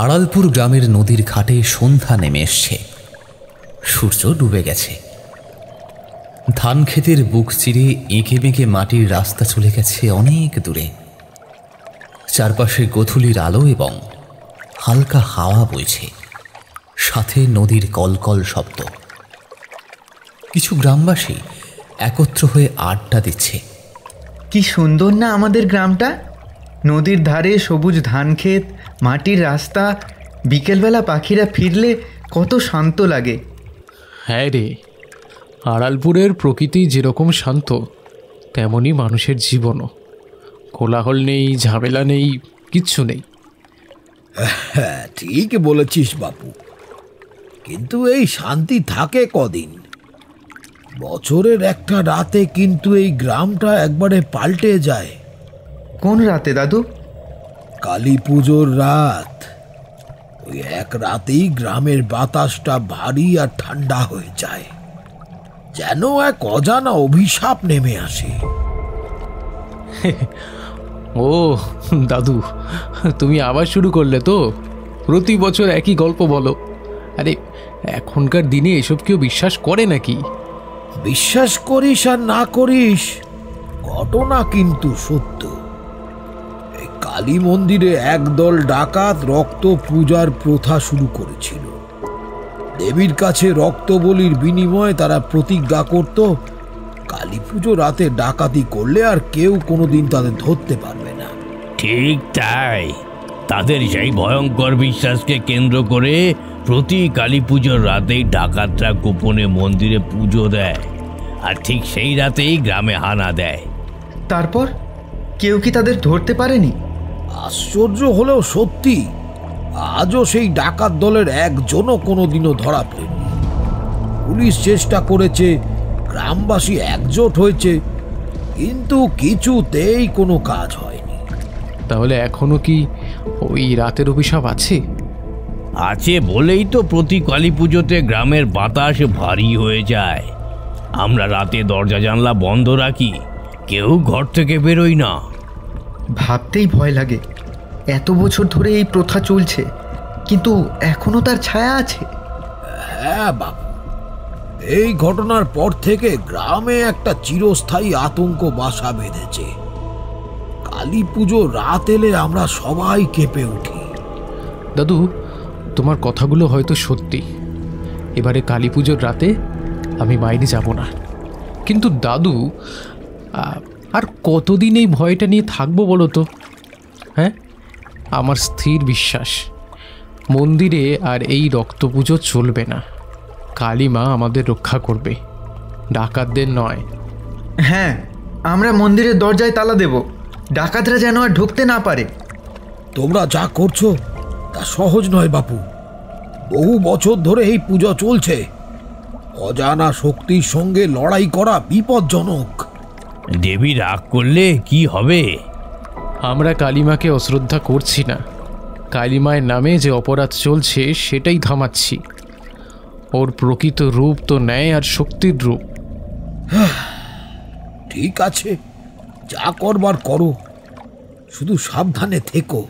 আড়ালপুর গ্রামের নদীর ঘাটে সন্ধ্যা নেমে এসছে। সূর্য ডুবে গেছে। ধান ক্ষেতের বুক চিরে এঁকে বেঁকে মাটির রাস্তা চলে গেছে অনেক দূরে। চারপাশে গোধূলির আলো এবং হালকা হাওয়া বইছে, সাথে নদীর কলকল শব্দ। কিছু গ্রামবাসী একত্র হয়ে আড্ডা দিচ্ছে। কি সুন্দর না আমাদের গ্রামটা! নদীর ধারে সবুজ ধান ক্ষেত, মাটির রাস্তা, বিকেলবেলা পাখিরা ফিরলে কত শান্ত লাগে। হ্যাঁ রে, আড়ালপুরের প্রকৃতি যেরকম শান্ত, তেমনই মানুষের জীবনও। কোলাহল নেই, ঝামেলা নেই, কিচ্ছু নেই। হ্যাঁ, ঠিক বলেছিস বাপু। কিন্তু এই শান্তি থাকে কদিন? বছরের একটা রাতে কিন্তু এই গ্রামটা একবারে পাল্টে যায়। কোন রাতে দাদু? কালী পুজোর রাত। ওই এক রাতেই গ্রামের বাতাসটা ভারী আর ঠান্ডা হয়ে যায়, যেন এক অজানা অভিশাপ নেমে আসে। ও দাদু, তুমি আবার শুরু করলে তো? প্রতি বছর একই গল্প বলো। আরে এখনকার দিনে এসব কেউ বিশ্বাস করে নাকি? বিশ্বাস করিস আর না করিস, ঘটনা কিন্তু সত্য। এই কালী মন্দিরে একদল ডাকাত রক্ত পূজার প্রথা শুরু করেছিল। দেবীর কাছে রক্ত বলির বিনিময়ে তারা প্রতিজ্ঞা করত, কালী পুজো রাতে ডাকাতি করলে আর কেউ কোনোদিন তাদের ধরতে পারবে না। ঠিক তাই, তাদের সেই ভয়ঙ্কর বিশ্বাসকে কেন্দ্র করে প্রতি কালী পুজোর রাতেই ডাকাতরা গোপনে মন্দিরে পুজো দেয়, আর ঠিক সেই রাতেই গ্রামে হানা দেয়। তারপর কেউ কি তাদের ধরতে পারেনি? আশ্চর্য হলেও সত্যি, আজও সেই ডাকাত দলের একজনও কোনোদিনও ধরা পড়েনি। পুলিশ চেষ্টা করেছে, গ্রামবাসী একজোট হয়েছে, কিন্তু কিছুতেই কোনো কাজ হয়নি। তাহলে এখনো কি ওই রাতের অভিশাপ আছে? আছে বলেই তো প্রতি কালী পুজোতে গ্রামের বাতাস ভারী হয়ে যায়। আমরা রাতে দরজা জানলা বন্ধ রাখি, কেউ ঘর থেকে বেরোই না। ভাবতেই ভয় লাগে, এত বছর ধরে এই প্রথা চলছে, কিন্তু এখনো তার ছায়া আছে। হ্যাঁ বাবু, এই ঘটনার পর থেকে গ্রামে একটা চিরস্থায়ী আতঙ্ক বাসা বেঁধেছে। কালী পুজো রাত এলে আমরা সবাই কেঁপে উঠি। দাদু, তোমার কথাগুলো হয়তো সত্যি। এবারে কালী পুজোর রাতে আমি বাইরে যাব না। কিন্তু দাদু, আর কতদিন এই ভয়টা নিয়ে থাকবো বলো তো? হ্যাঁ, আমার স্থির বিশ্বাস মন্দিরে আর এই রক্ত পুজো চলবে না। কালী মা আমাদের রক্ষা করবে, ডাকাতদের নয়। হ্যাঁ, আমরা মন্দিরের দরজায় তালা দেব, ডাকাতরা যেন আর ঢুকতে না পারে। তোমরা যা করছো তা সহজ নয় বাপু। বহু বছর ধরে এই পুজো চলছে। অজানা শক্তির সঙ্গে লড়াই করা বিপজ্জনক। দেবী রাগ করলে কি হবে? আমরা কালীমাকে অশ্রদ্ধা করছি না, কালীমায়ের নামে যে অপরাধ চলছে সেটাই থামাচ্ছি। ওর প্রকৃত রূপ তো ন্যায় আর শক্তির রূপ। ঠিক আছে, যা করবার করো, শুধু সাবধানে থেকো।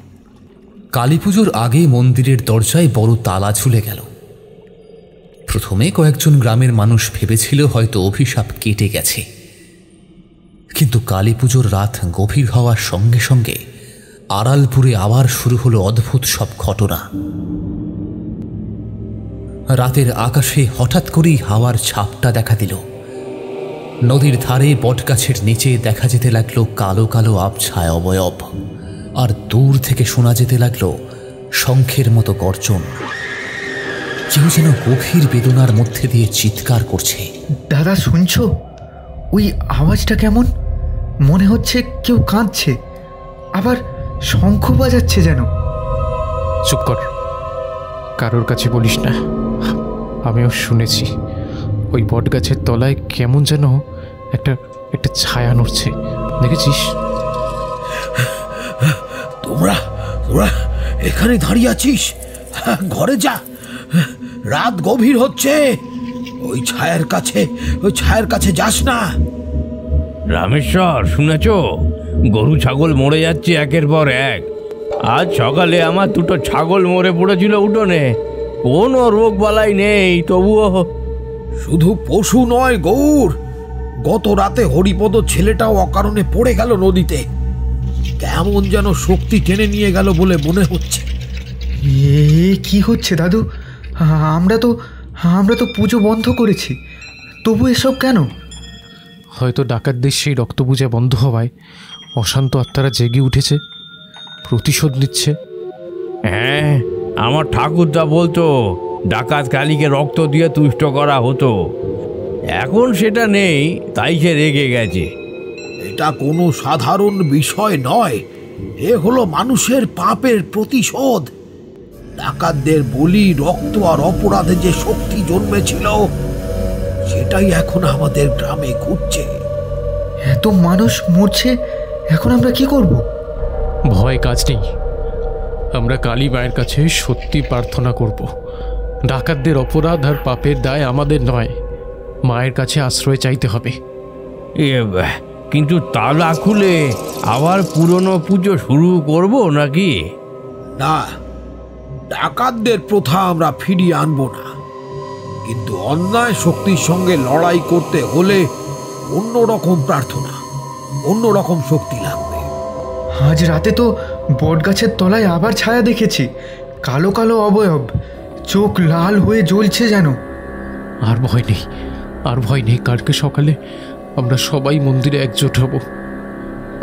কালী পুজোর আগে মন্দিরের দরজায় বড় তালা ঝুলে গেল। প্রথমে কয়েকজন গ্রামের মানুষ ভেবেছিল হয়তো অভিশাপ কেটে গেছে, কিন্তু কালী পুজোর রাত গভীর হওয়ার সঙ্গে সঙ্গে আড়ালপুরে আবার শুরু হলো অদ্ভুত সব ঘটনা। রাতের আকাশে হঠাৎ করেই হাওয়ার ছাপটা দেখা দিল। নদীর ধারে বটগাছের নিচে দেখা যেতে লাগলো কালো কালো আবছায় অবয়ব, আর দূর থেকে শোনা যেতে লাগলো শঙ্খের মতো গর্জন। কেউ যেন গভীর বেদনার মধ্যে দিয়ে চিৎকার করছে। দাদা, শুনছো? ওই আওয়াজটা কেমন? মনে হচ্ছে কেউ কাঁদছে, আবার শঙ্খ বাজাচ্ছে যেন। চুপ কর, কারোর কাছে বলিস না। আমিও শুনেছি ওই বটগাছের তলায় কেমন যেন একটা একটা ছায়া নড়ছে, দেখেছিস? তোমরা তোরা এখানে দাঁড়িয়ে আছিস? ঘরে যা, রাত গভীর হচ্ছে। ওই ছায়ার কাছে যাস না। রামেশ্বর, শুনেছ? গরু ছাগল মরে যাচ্ছে একের পর এক। আজ সকালে আমার দুটো ছাগল মরে পড়েছিল উঠোনে, কোনো রোগ বালাই নেই, তবুও। শুধু পশু নয় গৌর, গত রাতে হরিপদ ছেলেটাও অকারণে পড়ে গেল নদীতে। কেমন যেন শক্তি টেনে নিয়ে গেল বলে মনে হচ্ছে। কি হচ্ছে দাদু? আমরা তো পুজো বন্ধ করেছি, তবু এসব কেন? হয়তো ডাকাতদের সেই রক্তপূজা বন্ধ হওয়ায় অশান্ত আত্মারা জেগে উঠেছে, প্রতিশোধ নিচ্ছে। হ্যাঁ, আমার ঠাকুরদা বলতো ডাকাত কালীকে রক্ত দিয়ে তুষ্ট করা হতো। এখন সেটা নেই, তাই সে রেগে গেছে। এটা কোনো সাধারণ বিষয় নয়, এ হলো মানুষের পাপের প্রতিশোধ। ডাকাতদের বলি, রক্ত আর অপরাধে যে শক্তি জন্মেছিল সেটাই এখন আমাদের গ্রামে ঘুরছে। এত মানুষ মরছে, এখন আমরা কি করব? ভয় কাজ নেই, আমরা কালী মায়ের কাছে সত্যি প্রার্থনা করব। ডাকাতদের অপরাধ আর পাপের দায় আমাদের নয়, মায়ের কাছে আশ্রয় চাইতে হবে। কিন্তু তালা খুলে আবার পুরনো পুজো শুরু করব নাকি? না, ডাকাতদের প্রথা আমরা ফিরিয়ে আনবো না, কিন্তু অন্যায় শক্তির সঙ্গে লড়াই করতে হলে অন্যরকম প্রার্থনা, অন্যরকম শক্তি লাগবে। আজ রাতে তো বটগাছের তলায় আবার ছায়া দেখেছি, কালো কালো অবয়ব, চোখ লাল হয়ে জ্বলছে যেন। আর ভয় নেই, আর ভয় নেই। কালকে সকালে আমরা সবাই মন্দিরে একজোট হব।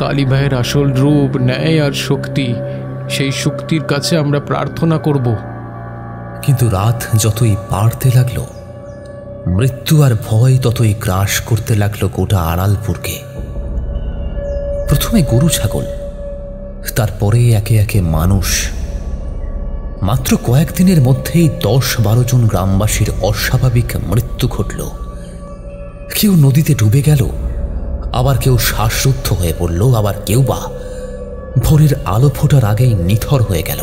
কালী মায়ের আসল রূপ, ন্যায় আর শক্তি, সেই শক্তির কাছে আমরা প্রার্থনা করব। কিন্তু রাত যতই বাড়তে লাগলো, মৃত্যু আর ভয় ততই গ্রাস করতে লাগলো গোটা আড়ালপুরকে। প্রথমে গরু ছাগল, তারপরে একে একে মানুষ। মাত্র কয়েকদিনের মধ্যেই 10-12 জন গ্রামবাসীর অস্বাভাবিক মৃত্যু ঘটল। কেউ নদীতে ডুবে গেল, আবার কেউ শ্বাসরুদ্ধ হয়ে পড়ল, আবার কেউ বা ভোরের আলো ফোটার আগেই নিথর হয়ে গেল।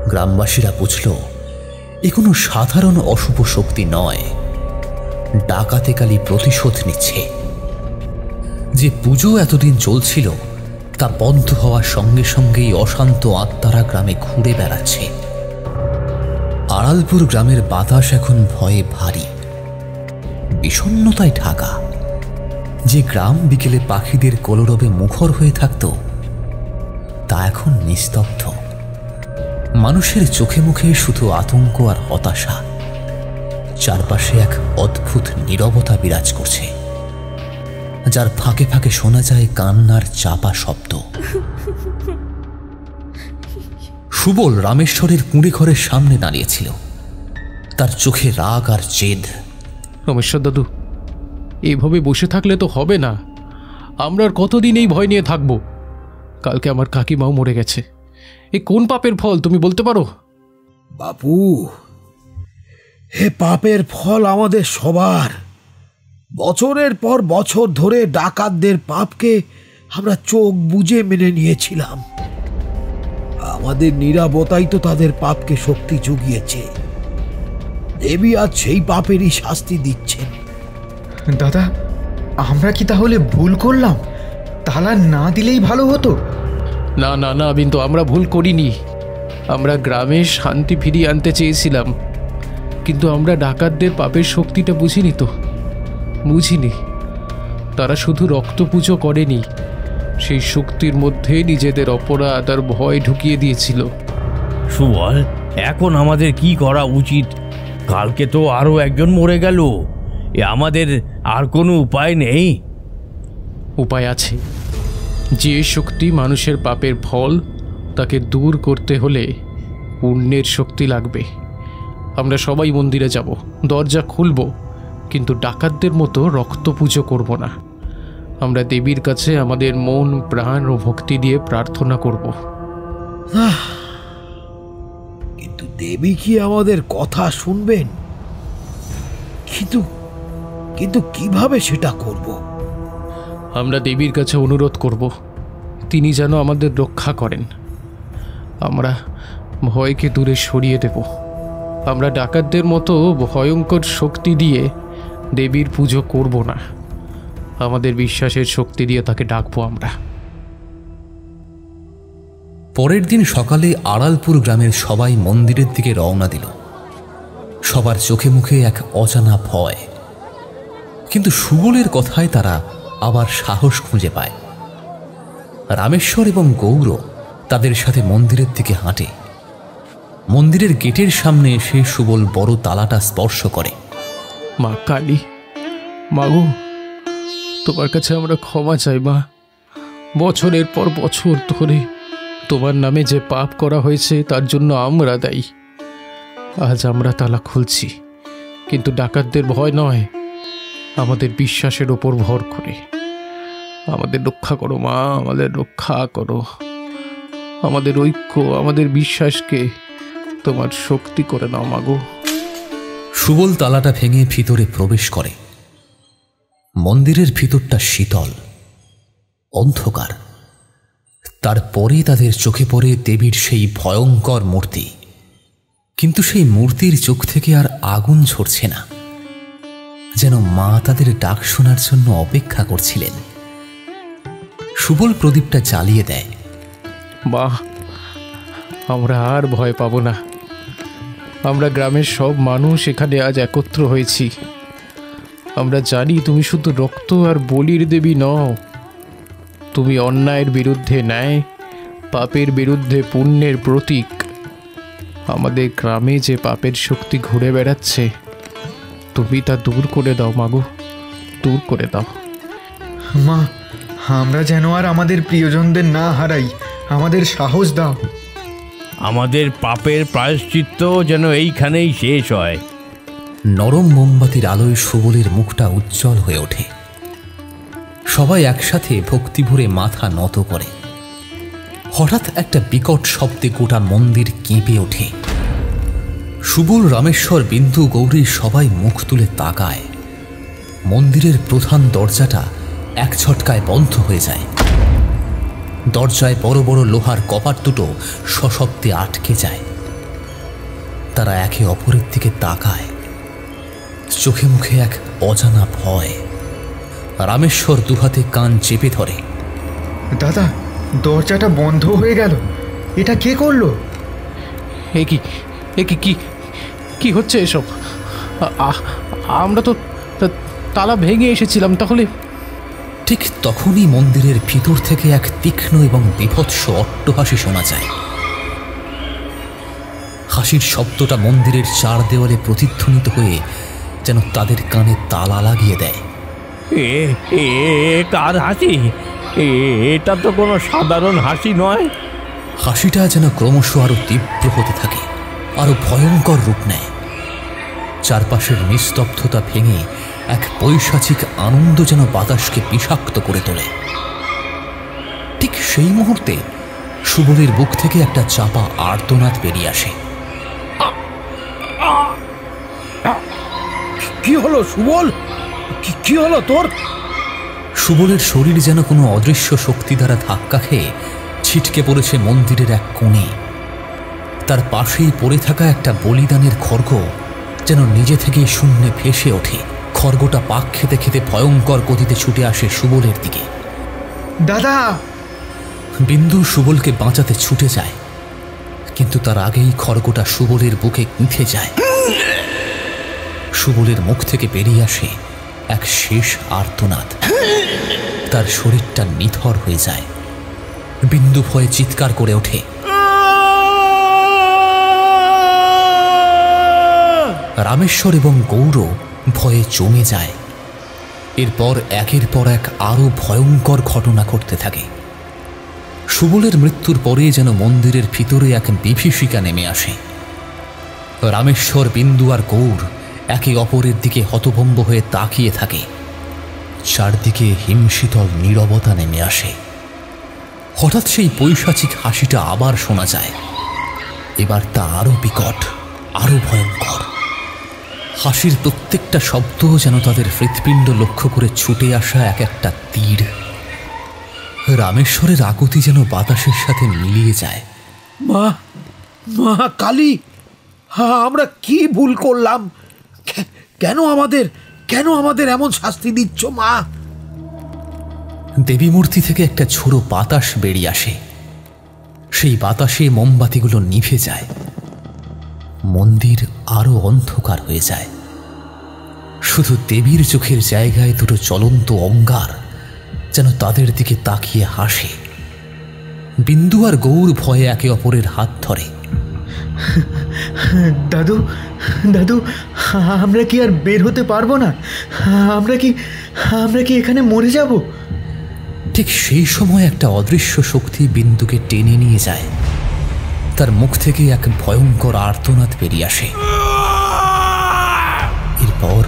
গ্রামবাসীরা বুঝল এ কোনো সাধারণ অশুভ শক্তি নয়, ডাকাতে কালী প্রতিশোধ নিচ্ছে। যে পুজো এতদিন চলছিল তা বন্ধ হওয়ার সঙ্গে সঙ্গেই অশান্ত আত্মারা গ্রামে ঘুরে বেড়াচ্ছে। আড়ালপুর গ্রামের বাতাস এখন ভয়ে ভারী, বিষণ্ণতায় ঢাকা। যে গ্রাম বিকেলে পাখিদের কলরবে মুখর হয়ে থাকত, তা এখন নিস্তব্ধ। মানুষের চোখে মুখে শুধু আতঙ্ক আর হতাশা। চারপাশে এক অদ্ভুত নীরবতা বিরাজ করছে, যার ফাঁকে ফাঁকে শোনা যায় কান্নার চাপা শব্দ। সুবল রামেশ্বরের কুঁড়ে ঘরের সামনে দাঁড়িয়েছিল, তার চোখে রাগ আর জেদ। রমেশ্বর দাদু, এইভাবে বসে থাকলে তো হবে না। আমরা আর কতদিন এই ভয় নিয়ে থাকবো? কালকে আমার কাকিমাও মরে গেছে। এ কোন পাপের ফল তুমি বলতে পারো? বাপু, হে পাপের ফল আমাদের সবার। বছরের পর বছর ধরে ডাকাতদের পাপকে আমরা চোখ বুজে মেনে নিয়েছিলাম। আমাদের নীরবতাই তো তাদের পাপকে শক্তি জুগিয়েছে। দেবী আজ সেই পাপেরই শাস্তি দিচ্ছেন। দাদা, আমরা কি তাহলে ভুল করলাম? তালা না দিলেই ভালো হতো। না না না, কিন্তু আমরা ভুল করিনি। আমরা গ্রামে শান্তি ফিরিয়ে আনতে চেয়েছিলাম, কিন্তু আমরা ডাকাতদের পাপের শক্তিটা বুঝিনি তো, বুঝিনি। তারা শুধু রক্ত পুজো করেনি, সেই শক্তির মধ্যে নিজেদের অপরাধ আর ভয় ঢুকিয়ে দিয়েছিল। সুবল, এখন আমাদের কি করা উচিত? কালকে তো আরো একজন মরে গেল, আমাদের আর কোনো উপায় নেই? উপায় আছে। যে শক্তি মানুষের পাপের ফল, তাকে দূর করতে হলে পুণ্যের শক্তি লাগবে। আমরা সবাই মন্দিরে যাব, দরজা খুলব, কিন্তু ডাকাতদের মতো রক্ত পুজো করব না। আমরা দেবীর কাছে আমাদের মন, প্রাণ ও ভক্তি দিয়ে প্রার্থনা করব। কিন্তু দেবী কি আমাদের কথা শুনবেন? কিন্তু কিভাবে সেটা করব? আমরা দেবীর কাছে অনুরোধ করব, তিনি যেন আমাদের রক্ষা করেন। আমরা ভয়কে দূরে সরিয়ে দেব। আমরা ডাকাতদের মতো ভয়ঙ্কর শক্তি দিয়ে দেবীর পুজো করব না। আমাদের বিশ্বাসের শক্তি দিয়ে তাকে ডাকবো আমরা। পরের দিন সকালে আড়ালপুর গ্রামের সবাই মন্দিরের দিকে রওনা দিল। সবার চোখে মুখে এক অজানা ভয়, কিন্তু সুবলের কথায় তারা আবার সাহস খুঁজে পায়। রামেশ্বর এবং গৌর তাদের সাথে মন্দিরের দিকে হাঁটে। মন্দিরের গেটের সামনে এসে সুবল বড় তালাটা স্পর্শ করে। মা কালী, মাগো, তোমার কাছে আমরা ক্ষমা চাই মা। বছরের পর বছর ধরে তোমার নামে যে পাপ করা হয়েছে তার জন্য আমরা দায়ী। আজ আমরা তালা খুলছি, কিন্তু ডাকাতদের ভয় নয়, আমাদের বিশ্বাসের ওপর ভর করে। আমাদের রক্ষা করো মা, আমাদের রক্ষা করো। আমাদের ঐক্য, আমাদের বিশ্বাসকে তোমার শক্তি করে নাও মাগো। সুবল তালাটা ভেঙে ভিতরে প্রবেশ করে। মন্দিরের ভিতরটা শীতল, অন্ধকার। তারপরে তাদের চোখে পড়ে দেবীর সেই ভয়ঙ্কর মূর্তি, কিন্তু সেই মূর্তির চোখ থেকে আর আগুন ঝরছে না, যেন মা তাদের ডাক শোনার জন্য অপেক্ষা করছিলেন। সুবল প্রদীপটা জ্বালিয়ে দেয়। মা, আমরা আর ভয় পাবো না। আমরা গ্রামের সব মানুষ এখানে আজ একত্র হয়েছি। আমরা জানি তুমি শুধু রক্ত আর বলির দেবী নও, তুমি অন্যায়ের বিরুদ্ধে ন্যায়, পাপের বিরুদ্ধে পুণ্যের প্রতীক। আমাদের গ্রামে যে পাপের শক্তি ঘুরে বেড়াচ্ছে, তুমি তা দূর করে দাও মাগো, দূর করে দাও। মা, আমরা যেন আর আমাদের প্রিয়জনদের না হারাই, আমাদের সাহস দাও। আমাদের পাপের প্রায়শ্চিত্ত যেন এইখানেই শেষ হয়। নরম মোমবাতির আলোয় সুবলের মুখটা উজ্জ্বল হয়ে ওঠে। সবাই একসাথে ভক্তি ভরে মাথা নত করে। হঠাৎ একটা বিকট শব্দে গোটা মন্দির কেঁপে ওঠে। সুবল, রামেশ্বর, বিন্দু, গৌরী সবাই মুখ তুলে তাকায়। মন্দিরের প্রধান দরজাটা এক ঝটকায় বন্ধ হয়ে যায়। দরজায় বড় বড় লোহার কপাট দুটো সশব্দে আটকে যায়। তারা একে অপরের দিকে তাকায়, চোখে মুখে এক অজানা ভয়। রামেশ্বর দুহাতে কান চেপে ধরে। দাদা, দরজাটা বন্ধ হয়ে গেল, এটা কে করলো? এ কি কি কি হচ্ছে এসব? আমরা তো তালা ভেঙে এসেছিলাম। তাহলে ঠিক তখনই মন্দিরের ভিতর থেকে এক তীক্ষ্ণ এবং বীভৎস অট্টহাসি শোনা যায়। হাসির শব্দটা মন্দিরের চার দেওয়ালে প্রতিধ্বনিত হয়ে যেন তাদের কানে তালা লাগিয়ে দেয়। কার হাসি? এটা তো কোনো সাধারণ হাসি নয়। হাসিটা যেন ক্রমশ আরো তীব্র হতে থাকে, আরো ভয়ঙ্কর রূপ নেয়। চারপাশের নিস্তব্ধতা ভেঙে এক পৈশাচিক আনন্দ যেন বাতাসকে বিষাক্ত করে তোলে। ঠিক সেই মুহূর্তে সুবলের বুক থেকে একটা চাপা আর্তনাদ বেরিয়ে আসে। কি হলো সুবল? কি হলো তোর? সুবলের শরীর যেন কোনো অদৃশ্য শক্তি দ্বারা ধাক্কা খেয়ে ছিটকে পড়েছে মন্দিরের এক কোণে। তার পাশেই পড়ে থাকা একটা বলিদানের খড়গ যেন নিজে থেকেই শূন্যে ভেসে ওঠে। খড়গটা পাক খেতে খেতে ভয়ঙ্কর গতিতে ছুটে আসে সুবলের দিকে। দাদা! বিন্দু সুবলকে বাঁচাতে ছুটে যায়, কিন্তু তার আগেই খড়গটা সুবলের বুকে গুঁথে যায়। সুবলের মুখ থেকে বেরিয়ে আসে এক শেষ আর্তনাদ। তার শরীরটা নিথর হয়ে যায়। বিন্দু ভয়ে চিৎকার করে ওঠে। রামেশ্বর এবং গৌর ভয়ে জমে যায়। এরপর একের পর এক আরো ভয়ঙ্কর ঘটনা ঘটতে থাকে। সুবলের মৃত্যুর পরে যেন মন্দিরের ভিতরে এক বিভীষিকা নেমে আসে। রামেশ্বর, বিন্দু আর গৌর একে অপরের দিকে হতভম্ব হয়ে তাকিয়ে থাকে। চারদিকে হিমশীতল নীরবতা নেমে আসে। হঠাৎ সেই পৈশাচিক হাসিটা আবার শোনা যায়। এবার তা আরো বিকট, আরো ভয়ঙ্কর। হাসির প্রত্যেকটা শব্দ যেন তাদের হৃৎপিণ্ড লক্ষ্য করে ছুটে আসা এক একটা তীর। রামেশ্বরের আকুতি যেন বাতাসের সাথে মিলিয়ে যায়। মা, মা কালী, আমরা কি ভুল করলাম? কেন আমাদের এমন শাস্তি দিচ্ছ মা? দেবী মূর্তি থেকে একটা ছোড়ো বাতাস বেরিয়ে আসে। সেই বাতাসে মোমবাতিগুলো নিভে যায়, মন্দির আরো অন্ধকার হয়ে যায়। শুধু দেবীর চোখের জায়গায় দুটো জ্বলন্ত অঙ্গার যেন তাদের দিকে তাকিয়ে হাসে। বিন্দু আর গৌর ভয়ে একে অপরের হাত ধরে। দাদু, দাদু, আমরা কি আর বের হতে পারবো না? আমরা কি এখানে মরে যাব? ঠিক সেই সময় একটা অদৃশ্য শক্তি বিন্দুকে টেনে নিয়ে যায়। তার মুখ থেকে এক ভয়ঙ্কর আর্তনাদ বেরিয়ে আসে। এরপর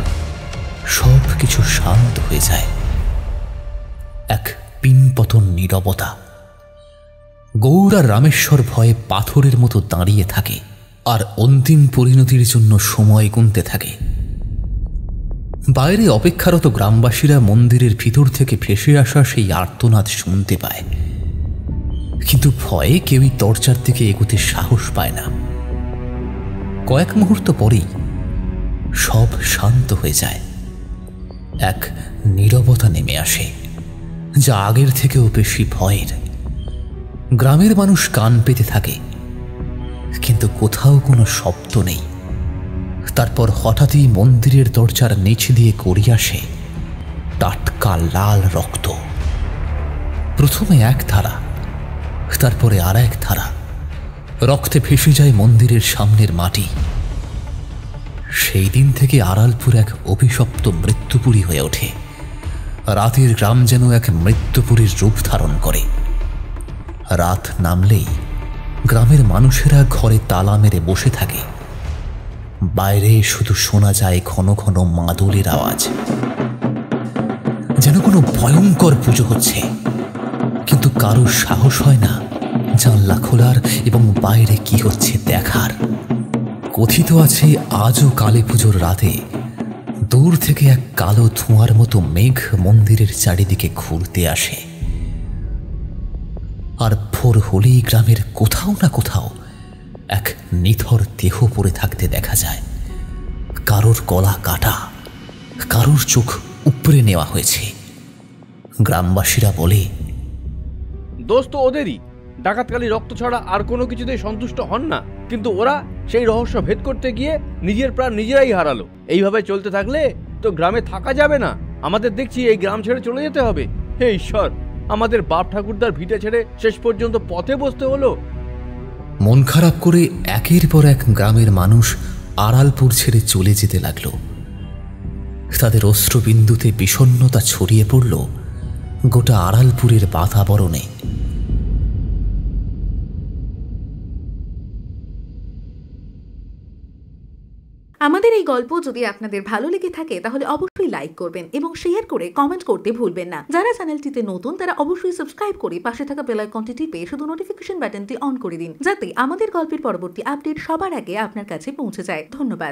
সব কিছু শান্ত হয়ে যায়। এক পিনপতন নীরবতা। গৌর আর রামেশ্বর ভয়ে পাথরের মতো দাঁড়িয়ে থাকে আর অন্তিম পরিণতির জন্য সময় গুনতে থাকে। বাইরে অপেক্ষারত গ্রামবাসীরা মন্দিরের ভিতর থেকে ভেসে আসা সেই আর্তনাদ শুনতে পায়, কিন্তু ভয়ে কেউই দরজার দিকে এগোতে সাহস পায় না। কয়েক মুহূর্ত পরেই সব শান্ত হয়ে যায়। এক নীরবতা নেমে আসে, যা আগের থেকেও বেশি ভয়ের। গ্রামের মানুষ কান পেতে থাকে, কিন্তু কোথাও কোনো শব্দ নেই। তারপর হঠাৎই মন্দিরের দরজার নিচ দিয়ে গড়িয়ে আসে টাটকা লাল রক্ত। প্রথমে এক ধারা, তারপরে আর এক ধারা। রক্তে ভেসে যায় মন্দিরের সামনের মাটি। সেই দিন থেকে আড়ালপুর এক অভিশপ্ত মৃত্যুপুরী হয়ে ওঠে। রাতের গ্রাম যেন এক মৃত্যুপুরীর রূপ ধারণ করে। রাত নামলেই গ্রামের মানুষেরা ঘরে তালা মেরে বসে থাকে। বাইরে শুধু শোনা যায় ঘন ঘন মাদুলির আওয়াজ, যেন কোনো ভয়ঙ্কর পুজো হচ্ছে। কিন্তু কারো সাহস হয় না জানলা খোলার এবং বাইরে কি হচ্ছে দেখার। কথিত আছে আজও কালী পুজোর রাতে দূর থেকে এক কালো ধোঁয়ার মতো মেঘ মন্দিরের চারিদিকে ঘুরতে আসে। আর ভোর হলেই গ্রামের কোথাও না কোথাও এক নিথর দেহ পড়ে থাকতে দেখা যায়। কারোর গলা কাটা, কারোর চোখ উপড়ে নেওয়া হয়েছে। গ্রামবাসীরা বলে, দোষ তো ওদেরই। ডাকাতকালী রক্ত ছাড়া আর কোনো কিছুতেই সন্তুষ্ট হন না, কিন্তু ওরা সেই রহস্য ভেদ করতে গিয়ে নিজের প্রাণ নিজেরাই হারালো। এইভাবে চলতে থাকলে তো গ্রামে থাকা যাবে না। আমাদের দেখছি এই গ্রাম ছেড়ে চলে যেতে হবে। হে ঈশ্বর, আমাদের বাপ ঠাকুরদার ভিটে ছেড়ে শেষ পর্যন্ত পথে বসতে হলো। মন খারাপ করে একের পর এক গ্রামের মানুষ আড়ালপুর ছেড়ে চলে যেতে লাগলো। তাদের অশ্রুবিন্দুতে বিষণ্ণতা ছড়িয়ে পড়ল গোটা আড়ালপুরের বাতাবরণে। আমাদের এই গল্প যদি আপনাদের ভালো লেগে থাকে তাহলে অবশ্যই লাইক করবেন এবং শেয়ার করে কমেন্ট করতে ভুলবেন না। যারা চ্যানেলটিতে নতুন তারা অবশ্যই সাবস্ক্রাইব করে পাশে থাকা বেল আইকনটি টিপে শুধু নোটিফিকেশন বাটনটি অন করে দিন, যাতে আমাদের গল্পের পরবর্তী আপডেট সবার আগে আপনার কাছে পৌঁছে যায়। ধন্যবাদ।